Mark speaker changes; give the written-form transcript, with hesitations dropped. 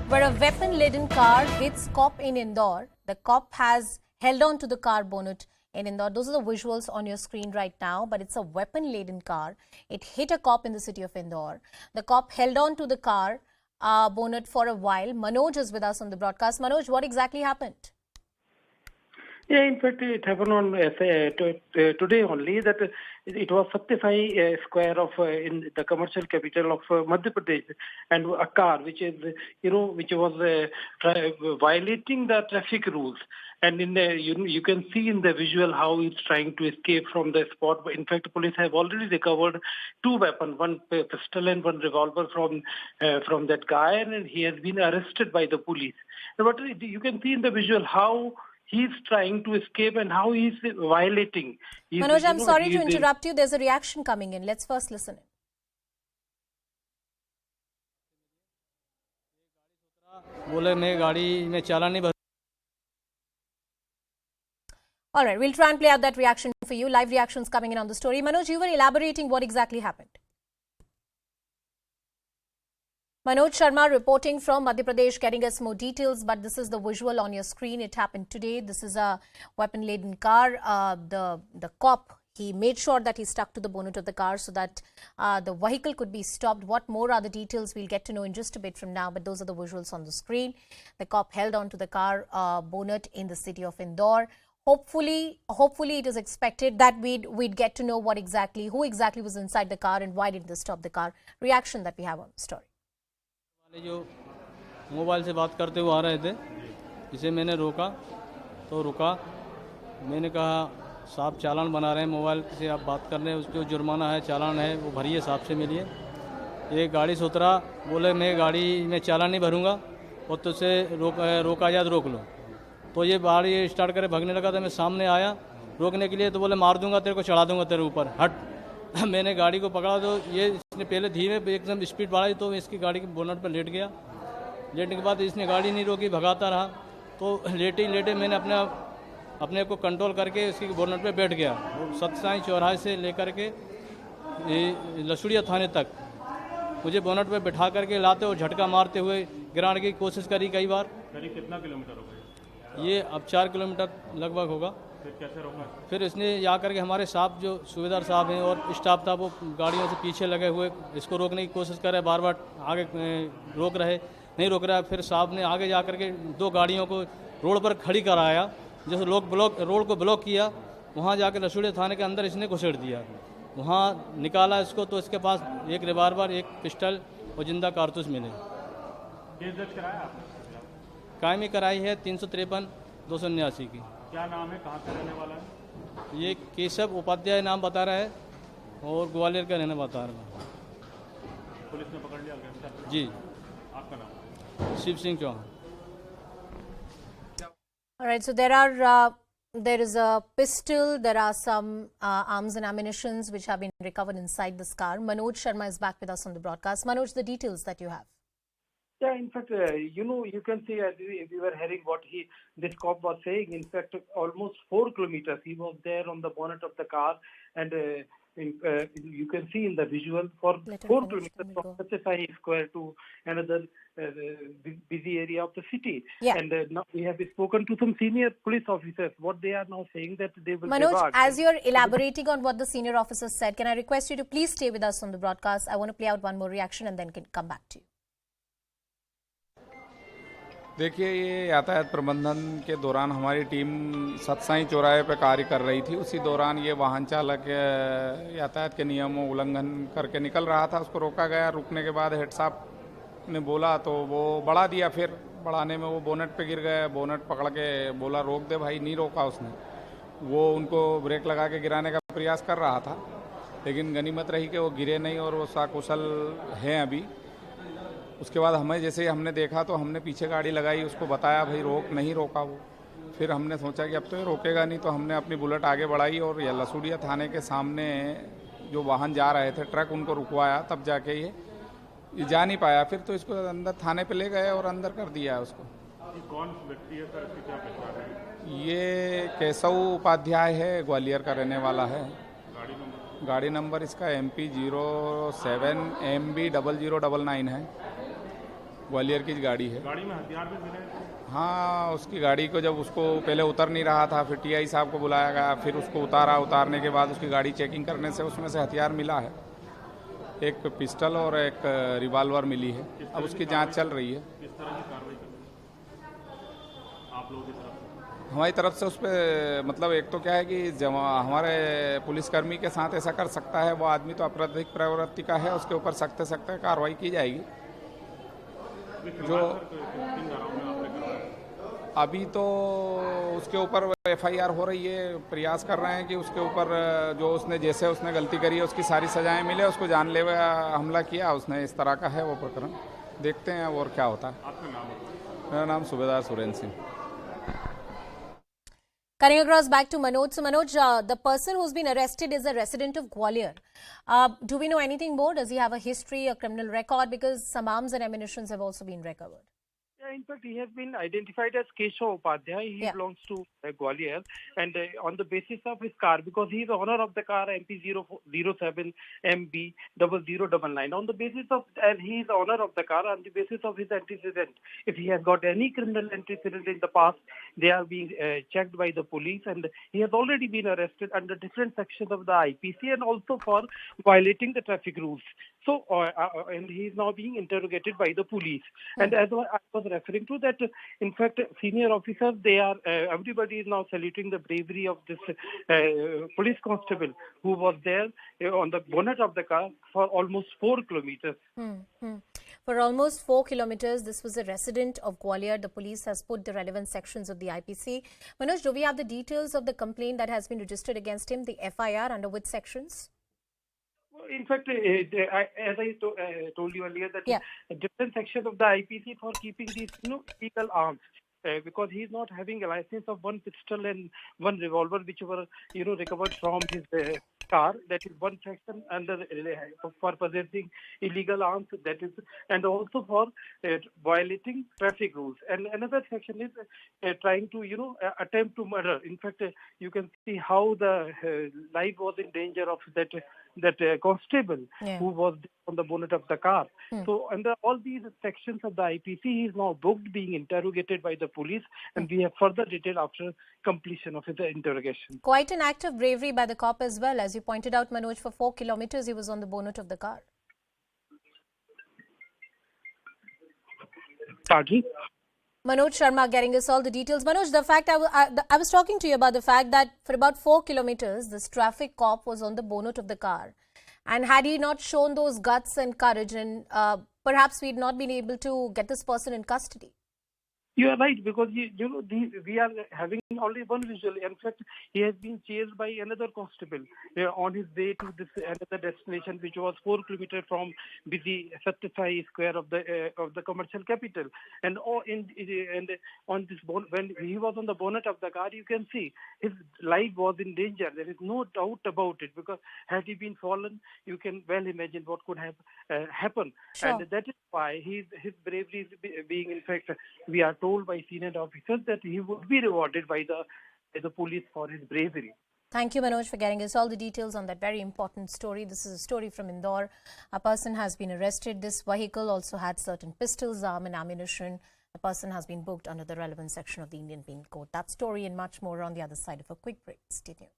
Speaker 1: where a weapon-laden car hits cop in Indore. The cop has held on to the car bonnet in Indore. Those are the visuals on your screen right now, but it's a weapon-laden car. It hit a cop in the city of Indore. The cop held on to the car bonnet for a while. Manoj is with us on the broadcast. Manoj, what exactly happened?
Speaker 2: Yeah, in fact, it happened on today only that it was Satyasai Square of in the commercial capital of Madhya Pradesh, and a car which is which was violating the traffic rules. And in the, you can see in the visual how it's trying to escape from the spot. In fact, police have already recovered two weapons, one pistol and one revolver from that guy, and he has been arrested by the police. But you can see in the visual how he's trying to escape and how he's violating.
Speaker 1: Manoj, I'm sorry to interrupt you. There's a reaction coming in. Let's first listen. All right, we'll try and play out that reaction for you. Live reactions coming in on the story. Manoj, you were elaborating what exactly happened. Manoj Sharma reporting from Madhya Pradesh, getting us more details, but this is the visual on your screen. It happened today. This is a weapon-laden car. The cop, he made sure that he stuck to the bonnet of the car so that the vehicle could be stopped. What more are the details? We'll get to know in just a bit from now, but those are the visuals on the screen. The cop held on to the car bonnet in the city of Indore. Hopefully it is expected that we'd get to know who exactly was inside the car and why did they stop the car. Reaction that we have on the story.
Speaker 3: जो mobile से बात करते हुए आ रहे थे, इसे मैंने रोका तो रुका। मैंने कहा साहब चालान बना रहे हैं, मोबाइल से आप बात कर रहे हैं, उसको जुर्माना है, चालान है, वो भरिए, साहब से मिलिए। एक गाड़ी से उतरा, बोले मैं गाड़ी में चालान नहीं भरूंगा और तुझसे रोका या रोक लो। तो ये गाड़ी स्टार्ट करे भागने लगा था। मैं सामने आया रोकने के लिए तो बोले मार दूंगा तेरे को, चढ़ा दूंगा तेरे ऊपर, हट। मैंने गाड़ी को पकड़ा तो ये इसने पहले धीमे एकदम स्पीड बढ़ाई तो इसकी गाड़ी के बोनट पर लेट गया। लेटने के बाद इसने गाड़ी नहीं रोकी, भगाता रहा। तो लेटे मैंने अपने को कंट्रोल करके इसकी बोनट पे बैठ गया। सतसाई चौराहे से लेकर के लसुड़िया थाने तक मुझे बोनट पे बिठा करके लाते और झटका मारते हुए गिराने की कोशिश करी कई बार।
Speaker 4: करीब कितना किलोमीटर हो गया?
Speaker 3: ये अब 4 किलोमीटर लगभग होगा।
Speaker 4: फिर कैसे रोका?
Speaker 3: फिर इसने या करके हमारे साहब जो सूबेदार साहब हैं और स्टाफ था वो गाड़ियों से पीछे लगे हुए इसको रोकने की कोशिश कर रहे, बार बार आगे रोक रहे, नहीं रोक रहा। फिर साहब ने आगे जा करके 2 गाड़ियों को रोड पर खड़ी कराया। जैसे रोड को ब्लॉक किया, वहाँ जाकर लसूड़े थाने के अंदर इसने घुसेड़ दिया। वहाँ निकाला इसको तो इसके पास एक रिवाल्वर, एक पिस्टल और जिंदा कारतूस मिले।
Speaker 4: केस दर्ज कराया आपने?
Speaker 3: कायमी कराई है 353 279 की।
Speaker 4: क्या नाम है, कहाँ से रहने वाला है?
Speaker 3: ये केशव उपाध्याय नाम बता रहा है और ग्वालियर का रहने बता रहा है।
Speaker 4: पुलिस ने पकड़ लिया गिरफ्तार?
Speaker 3: जी।
Speaker 4: आपका नाम?
Speaker 3: Shiv Singh Chauhan.
Speaker 1: All right, so there is a pistol, there are some arms and ammunitions which have been recovered inside this car. Manoj Sharma is back with us on the broadcast. Manoj, the details that you have.
Speaker 2: Yeah, in fact, you can see as we were hearing what this cop was saying. In fact, almost 4 kilometers he was there on the bonnet of the car, and you can see in the visual for 4 kilometers from Satyasai Square to another busy area of the city.
Speaker 1: Yeah.
Speaker 2: And now we have spoken to some senior police officers. What they are now saying that they will.
Speaker 1: Manoj, as you're elaborating on what the senior officers said, can I request you to please stay with us on the broadcast? I want to play out one more reaction and then can come back to you.
Speaker 5: देखिए, ये यातायात प्रबंधन के दौरान हमारी team सतसाई चौराहे पर कार्य कर रही थी। उसी दौरान ये वाहन चालक यातायात के नियमों उल्लंघन करके निकल रहा था। उसको रोका गया। रुकने के बाद हेड साहब ने बोला तो वो बढ़ा दिया। फिर बढ़ाने में वो बोनट पे गिर गए। बोनट पकड़ के बोला रोक दे भाई, नहीं रोका उसने। वो उनको ब्रेक लगा के गिराने का प्रयास कर रहा था, लेकिन गनीमत रही कि वो गिरे नहीं और वो सकुशल हैं अभी। उसके बाद हमें जैसे हमने देखा तो हमने पीछे गाड़ी लगाई, उसको बताया भाई रोक, नहीं रोका वो। फिर हमने सोचा कि अब तो ये रोकेगा नहीं, तो हमने अपनी बुलेट आगे बढ़ाई और ये लसूड़िया थाने के सामने जो वाहन जा रहे थे ट्रक, उनको रुकवाया। तब जाके ये जा नहीं पाया। फिर तो इसको अंदर थाने पे ले गए और अंदर कर दिया उसको।
Speaker 4: कौन व्यक्ति है सर, इसकी क्या पहचान है?
Speaker 5: ये केशव उपाध्याय है, ग्वालियर का रहने वाला है। गाड़ी नंबर इसका MP 07 MB 0099 है। ग्वालियर की गाड़ी है।
Speaker 4: गाड़ी में हथियार भी मिले हैं?
Speaker 5: हाँ, उसकी गाड़ी को जब उसको पहले उतर नहीं रहा था, फिर टीआई साहब को बुलाया गया, फिर उसको उतारने के बाद उसकी गाड़ी चेकिंग करने से उसमें से हथियार मिला है। एक पिस्टल और एक रिवॉल्वर मिली है। अब उसकी जांच चल रही है।
Speaker 4: किस तरह की कार्रवाई करेंगे आप लोगों की तरफ से?
Speaker 5: हमारी तरफ से उस पर मतलब एक तो क्या है कि जब हमारे पुलिसकर्मी के साथ ऐसा कर सकता है वो आदमी तो आपराधिक प्रवृत्ति का है, उसके ऊपर सख्त से सख्त कार्रवाई की जाएगी। जो अभी तो उसके ऊपर एफआईआर हो रही है, प्रयास कर रहे हैं कि उसके ऊपर जो उसने गलती करी है उसकी सारी सजाएं मिले। उसको जानलेवा हमला किया उसने, इस तरह का है वो प्रकरण। देखते हैं और क्या होता है।
Speaker 4: आपका नाम है?
Speaker 5: मेरा नाम सुबेदार Surendra Singh.
Speaker 1: Cutting across back to Manoj. So Manoj, the person who's been arrested is a resident of Gwalior. Do we know anything more? Does he have a history, a criminal record? Because some arms and ammunitions have also been recovered.
Speaker 2: Yeah, in fact, he has been identified as Keshav Upadhyay. He belongs to Gwalior, and on the basis of his car, because he is the owner of the car MP07MB0099. On the basis of, and he is the owner of the car, on the basis of his antecedent, if he has got any criminal antecedent in the past, they are being checked by the police, and he has already been arrested under different sections of the IPC and also for violating the traffic rules. So, and he is now being interrogated by the police. And as I was referring to that, in fact, senior officers, they are, everybody is now saluting the bravery of this police constable who was there on the bonnet of the car for almost 4 kilometers.
Speaker 1: For almost 4 kilometers, this was a resident of Gwalior. The police has put the relevant sections of the IPC. Manoj, do we have the details of the complaint that has been registered against him, the FIR, under which sections?
Speaker 2: In fact, as I told you earlier, that different sections of the IPC for keeping these illegal arms. Because he is not having a license of one pistol and one revolver, which were recovered from his car. That is one section under for possessing illegal arms. That is, and also for violating traffic rules. And another section is trying to attempt to murder. In fact, you can see how the life was in danger of that constable who was on the bonnet of the car. So under all these sections of the IPC, he is now booked, being interrogated by the police, and we have further detail after completion of his interrogation.
Speaker 1: Quite an act of bravery by the cop as well. As you pointed out, Manoj, for 4 kilometers he was on the bonnet of the car.
Speaker 2: Pardon?
Speaker 1: Manoj Sharma getting us all the details. Manoj, the fact I was talking to you about the fact that for about 4 kilometers, this traffic cop was on the bonnet of the car. And had he not shown those guts and courage, and perhaps we'd not been able to get this person in custody.
Speaker 2: You are right, because we are having only one visual. In fact, he has been chased by another constable on his way to this another destination, which was 4 kilometers from busy Satyasai Square of the commercial capital. And on this when he was on the bonnet of the car, you can see his life was in danger. There is no doubt about it, because had he been fallen, you can well imagine what could have happened.
Speaker 1: Sure.
Speaker 2: And that is why his bravery is being, in fact, we are told by senior officers that he would be rewarded by the police for his bravery.
Speaker 1: Thank you, Manoj, for getting us all the details on that very important story. This is a story from Indore. A person has been arrested. This vehicle also had certain pistols, arm and ammunition. The person has been booked under the relevant section of the Indian Penal Code. That story and much more on the other side of a quick break. Stay tuned.